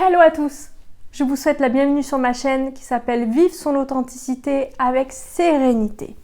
Hello à tous! Je vous souhaite la bienvenue sur ma chaîne qui s'appelle Vivre son authenticité avec sérénité.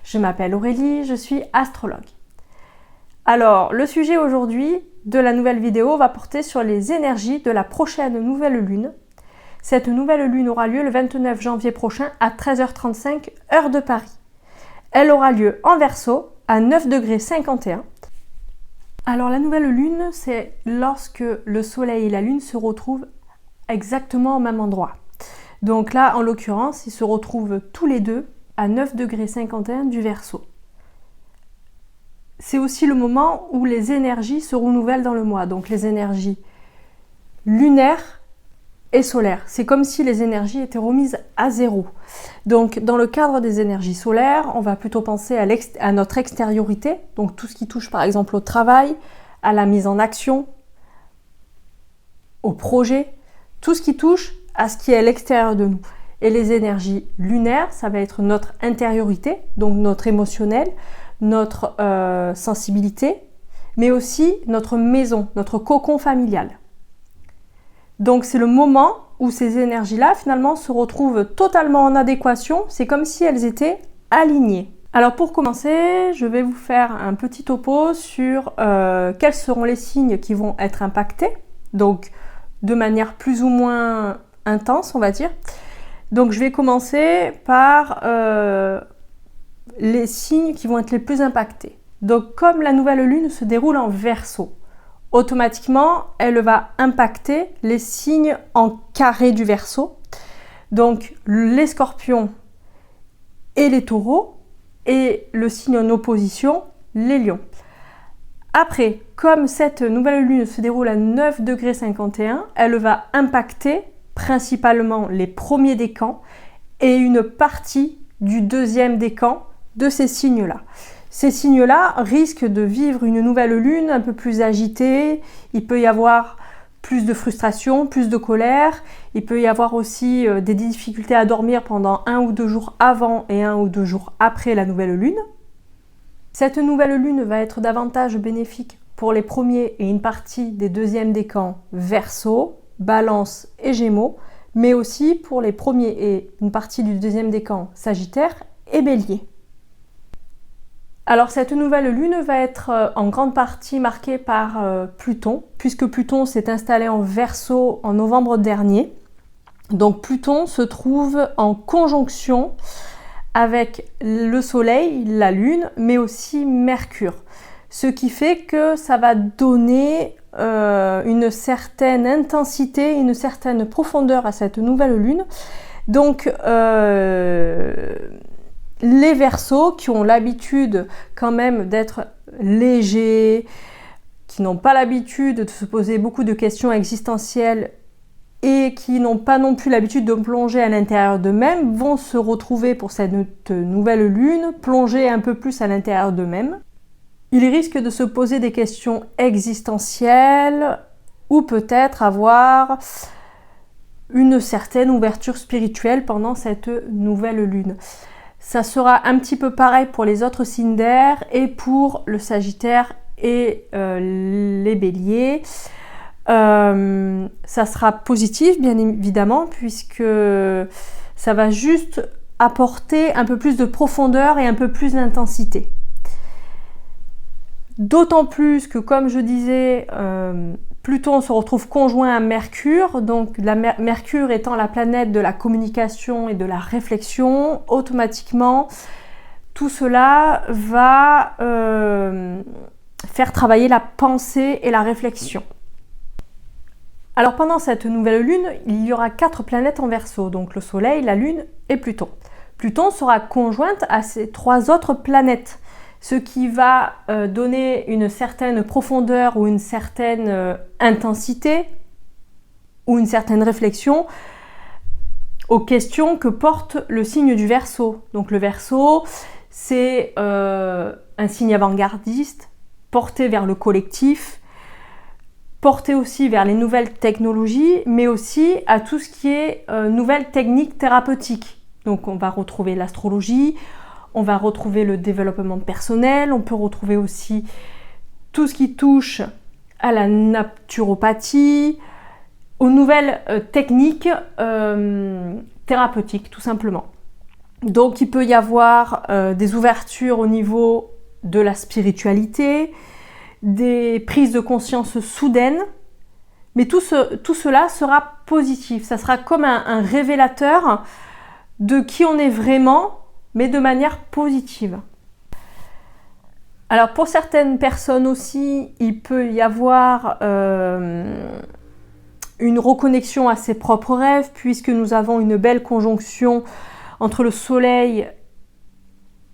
Je m'appelle Aurélie, je suis astrologue. Alors, le sujet aujourd'hui de la nouvelle vidéo va porter sur les énergies de la prochaine nouvelle lune. Cette nouvelle lune aura lieu le 29 janvier prochain à 13h35 heure de Paris. Elle aura lieu en Verseau à 9,51 degrés. Alors la nouvelle lune, c'est lorsque le soleil et la lune se retrouvent exactement au même endroit. Donc là, en l'occurrence, ils se retrouvent tous les deux à 9,51 degrés du Verseau. C'est aussi le moment où les énergies se renouvellent dans le mois, donc les énergies lunaires et solaires. C'est comme si les énergies étaient remises à zéro. Donc dans le cadre des énergies solaires, on va plutôt penser à notre extériorité, donc tout ce qui touche par exemple au travail, à la mise en action, au projet, tout ce qui touche à ce qui est à l'extérieur de nous. Et les énergies lunaires, ça va être notre intériorité, donc notre émotionnel, notre sensibilité, mais aussi notre maison, notre cocon familial. Donc c'est le moment où ces énergies-là finalement se retrouvent totalement en adéquation, c'est comme si elles étaient alignées. Alors pour commencer, je vais vous faire un petit topo sur quels seront les signes qui vont être impactés, donc de manière plus ou moins intense on va dire. Donc je vais commencer par les signes qui vont être les plus impactés. Donc comme la nouvelle lune se déroule en Verseau, automatiquement, elle va impacter les signes en carré du Verseau. Donc les Scorpions et les Taureaux, et le signe en opposition, les Lions. Après, comme cette nouvelle lune se déroule à 9,51 degrés, elle va impacter principalement les premiers décans et une partie du deuxième décan de ces signes-là. Ces signes-là risquent de vivre une nouvelle lune un peu plus agitée, il peut y avoir plus de frustration, plus de colère, il peut y avoir aussi des difficultés à dormir pendant 1 ou 2 jours avant et 1 ou 2 jours après la nouvelle lune. Cette nouvelle lune va être davantage bénéfique pour les premiers et une partie des deuxièmes décans Verseau, Balance et Gémeaux, mais aussi pour les premiers et une partie du deuxième décan Sagittaire et Bélier. Alors cette nouvelle lune va être en grande partie marquée par Pluton, puisque Pluton s'est installé en Verseau en novembre dernier. Donc Pluton se trouve en conjonction avec le Soleil, la Lune, mais aussi Mercure. Ce qui fait que ça va donner une certaine intensité, une certaine profondeur à cette nouvelle lune. Donc les Verseaux qui ont l'habitude quand même d'être légers, qui n'ont pas l'habitude de se poser beaucoup de questions existentielles et qui n'ont pas non plus l'habitude de plonger à l'intérieur d'eux-mêmes, vont se retrouver pour cette nouvelle lune, plonger un peu plus à l'intérieur d'eux-mêmes. Ils risquent de se poser des questions existentielles ou peut-être avoir une certaine ouverture spirituelle pendant cette nouvelle lune. Ça sera un petit peu pareil pour les autres signes d'air et pour le Sagittaire et les Béliers. Ça sera positif bien évidemment puisque ça va juste apporter un peu plus de profondeur et un peu plus d'intensité. D'autant plus que comme je disais, Pluton se retrouve conjoint à Mercure, donc Mercure étant la planète de la communication et de la réflexion, automatiquement tout cela va faire travailler la pensée et la réflexion. Alors pendant cette nouvelle lune, il y aura 4 planètes en Verseau, donc le Soleil, la Lune et Pluton. Pluton sera conjointe à ces 3 autres planètes, ce qui va donner une certaine profondeur ou une certaine intensité ou une certaine réflexion aux questions que porte le signe du Verseau. Donc le Verseau, c'est un signe avant-gardiste, porté vers le collectif, porté aussi vers les nouvelles technologies, mais aussi à tout ce qui est nouvelles techniques thérapeutiques. Donc on va retrouver l'astrologie, on va retrouver le développement personnel, on peut retrouver aussi tout ce qui touche à la naturopathie, aux nouvelles techniques thérapeutiques, tout simplement. Donc il peut y avoir des ouvertures au niveau de la spiritualité, des prises de conscience soudaines, mais tout cela sera positif. Ça sera comme un révélateur de qui on est vraiment, mais de manière positive. Alors pour certaines personnes aussi, il peut y avoir une reconnexion à ses propres rêves, puisque nous avons une belle conjonction entre le Soleil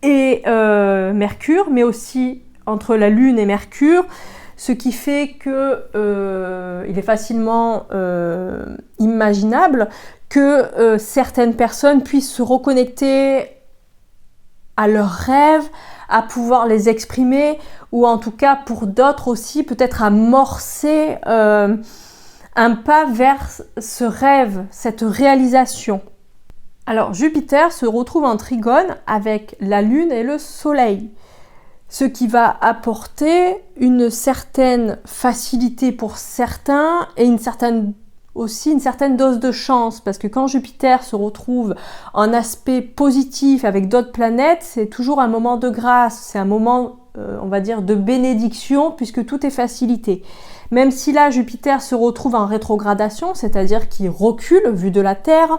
et Mercure, mais aussi entre la Lune et Mercure, ce qui fait que il est facilement imaginable que certaines personnes puissent se reconnecter à leurs rêves, à pouvoir les exprimer, ou en tout cas pour d'autres aussi peut-être amorcer un pas vers ce rêve, cette réalisation. Alors Jupiter se retrouve en trigone avec la Lune et le Soleil, ce qui va apporter une certaine facilité pour certains et une certaine dose de chance, parce que quand Jupiter se retrouve en aspect positif avec d'autres planètes, c'est toujours un moment de grâce, c'est un moment, on va dire, de bénédiction, puisque tout est facilité. Même si là, Jupiter se retrouve en rétrogradation, c'est-à-dire qu'il recule vu de la Terre,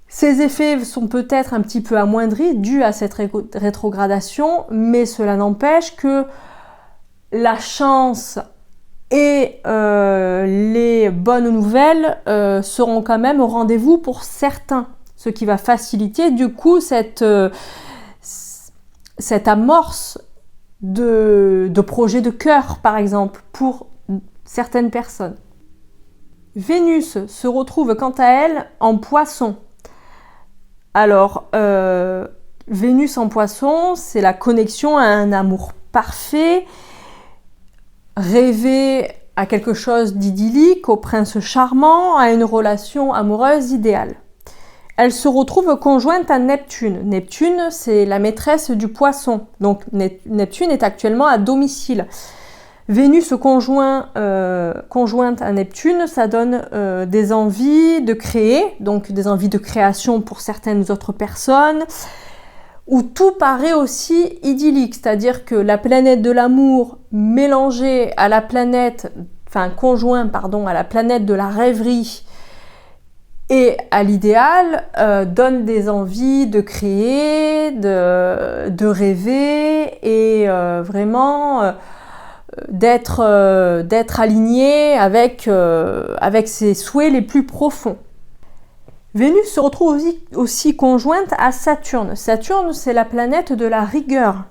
ces effets sont peut-être un petit peu amoindris dus à cette rétrogradation, mais cela n'empêche que la chance et les bonnes nouvelles seront quand même au rendez-vous pour certains, ce qui va faciliter du coup cette amorce de projet de cœur, par exemple, pour certaines personnes. Vénus se retrouve quant à elle en Poisson. Alors, Vénus en Poisson, c'est la connexion à un amour parfait, rêver à quelque chose d'idyllique, au prince charmant, à une relation amoureuse idéale. Elle se retrouve conjointe à Neptune. Neptune, c'est la maîtresse du Poisson. Donc Neptune est actuellement à domicile. Vénus conjointe à Neptune, ça donne des envies de créer, donc des envies de création pour certaines autres personnes, où tout paraît aussi idyllique, c'est-à-dire que la planète de l'amour mélangée à la planète, à la planète de la rêverie et à l'idéal, donne des envies de créer, de rêver et vraiment d'être aligné avec ses souhaits les plus profonds. Vénus se retrouve aussi conjointe à Saturne. Saturne, c'est la planète de la rigueur.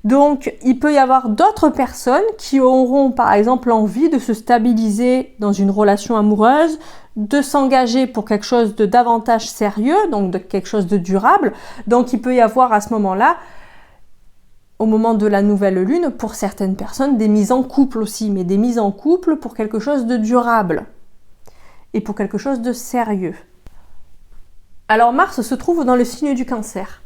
Donc, il peut y avoir d'autres personnes qui auront, par exemple, envie de se stabiliser dans une relation amoureuse, de s'engager pour quelque chose de davantage sérieux, donc de quelque chose de durable. Donc, il peut y avoir à ce moment-là, au moment de la nouvelle lune, pour certaines personnes, des mises en couple aussi, mais des mises en couple pour quelque chose de durable et pour quelque chose de sérieux. Alors Mars se trouve dans le signe du Cancer,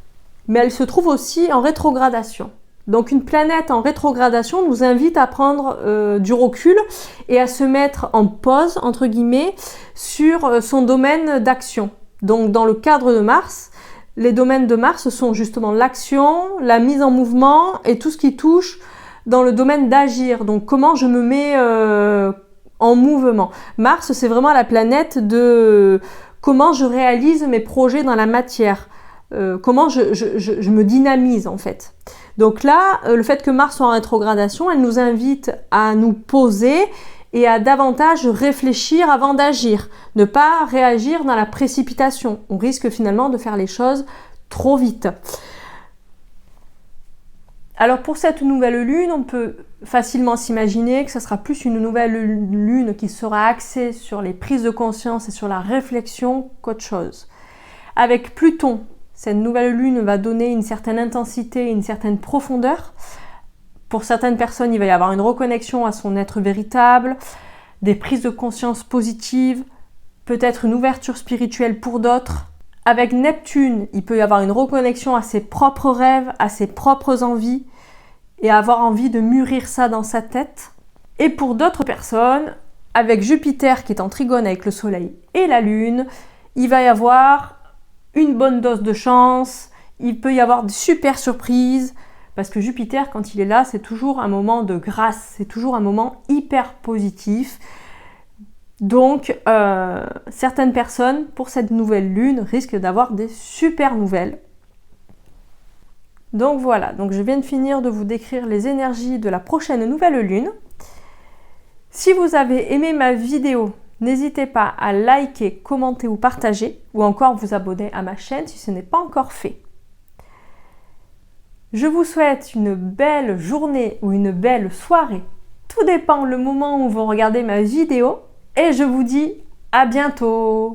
mais elle se trouve aussi en rétrogradation. Donc une planète en rétrogradation nous invite à prendre du recul et à se mettre en pause, entre guillemets, sur son domaine d'action. Donc dans le cadre de Mars, les domaines de Mars sont justement l'action, la mise en mouvement et tout ce qui touche dans le domaine d'agir. Donc comment je me mets en mouvement. Mars, c'est vraiment la planète de comment je réalise mes projets dans la matière, comment je me dynamise en fait. Donc là, le fait que Mars soit en rétrogradation, elle nous invite à nous poser et à davantage réfléchir avant d'agir. Ne pas réagir dans la précipitation. On risque finalement de faire les choses trop vite. Alors pour cette nouvelle lune, on peut facilement s'imaginer que ce sera plus une nouvelle lune qui sera axée sur les prises de conscience et sur la réflexion qu'autre chose. Avec Pluton, cette nouvelle lune va donner une certaine intensité, une certaine profondeur. Pour certaines personnes, il va y avoir une reconnexion à son être véritable, des prises de conscience positives, peut-être une ouverture spirituelle pour d'autres. Avec Neptune, il peut y avoir une reconnexion à ses propres rêves, à ses propres envies et avoir envie de mûrir ça dans sa tête. Et pour d'autres personnes, avec Jupiter qui est en trigone avec le Soleil et la Lune, il va y avoir une bonne dose de chance, il peut y avoir de super surprises, parce que Jupiter, quand il est là, c'est toujours un moment de grâce, c'est toujours un moment hyper positif. Donc, certaines personnes, pour cette nouvelle lune, risquent d'avoir des super nouvelles. Donc voilà, donc je viens de finir de vous décrire les énergies de la prochaine nouvelle lune. Si vous avez aimé ma vidéo, n'hésitez pas à liker, commenter ou partager, ou encore vous abonner à ma chaîne si ce n'est pas encore fait. Je vous souhaite une belle journée ou une belle soirée. Tout dépend le moment où vous regardez ma vidéo. Et je vous dis à bientôt!